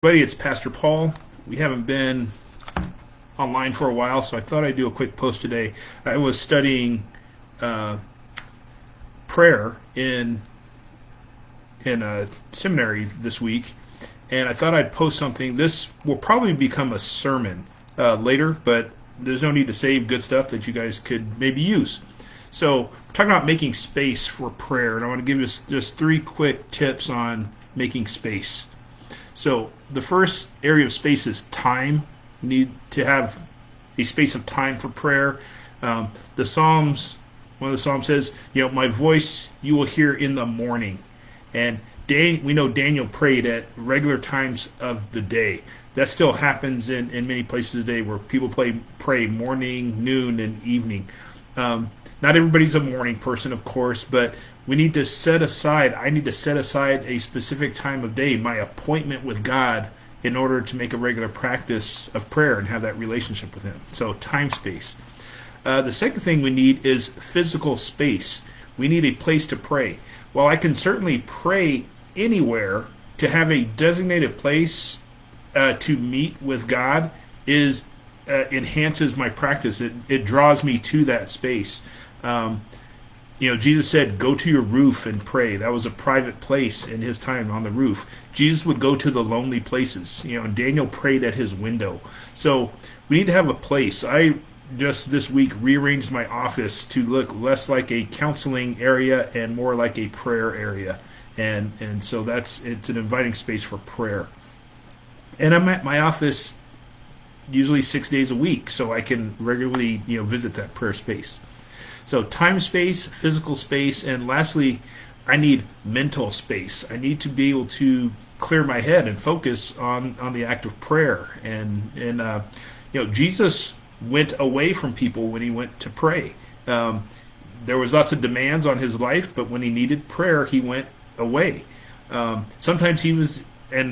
Buddy, it's Pastor Paul. We haven't been online for a while, so I thought I'd do a quick post today. I was studying uh, prayer in a seminary this week, and I thought I'd post something. This will probably become a sermon later, but there's no need to save good stuff that you guys could maybe use. So, we're talking about making space for prayer, and I want to give us just three quick tips on making space. So the first area of space is time. We need to have a space of time for prayer. The Psalms, one of the Psalms says, my voice you will hear in the morning. And we know Daniel prayed at regular times of the day. That still happens in many places today where people pray morning, noon, and evening. Not everybody's a morning person, of course, but I need to set aside a specific time of day, my appointment with God, in order to make a regular practice of prayer and have that relationship with Him. So time space. The second thing we need is physical space. We need a place to pray. While I can certainly pray anywhere, to have a designated place to meet with God enhances my practice. It draws me to that space. Jesus said, go to your roof and pray. That was a private place in his time on the roof. Jesus would go to the lonely places, and Daniel prayed at his window. So we need to have a place. I just this week rearranged my office to look less like a counseling area and more like a prayer area. And so it's an inviting space for prayer. And I'm at my office usually 6 days a week, so I can regularly, visit that prayer space. So time space, physical space, and lastly, I need mental space. I need to be able to clear my head and focus on the act of prayer. And Jesus went away from people when he went to pray. There was lots of demands on his life, but when he needed prayer, he went away. Sometimes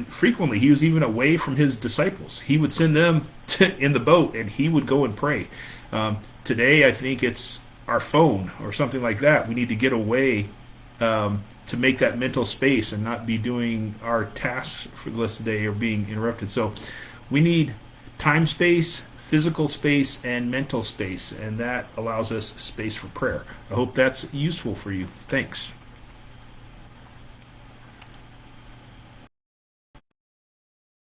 frequently he was even away from his disciples. He would send them in the boat, and he would go and pray. Today, I think it's our phone or something like that. We need to get away to make that mental space and not be doing our tasks for the rest of the day or being interrupted. So we need time space, physical space, and mental space, and that allows us space for prayer. I hope that's useful for you. Thanks.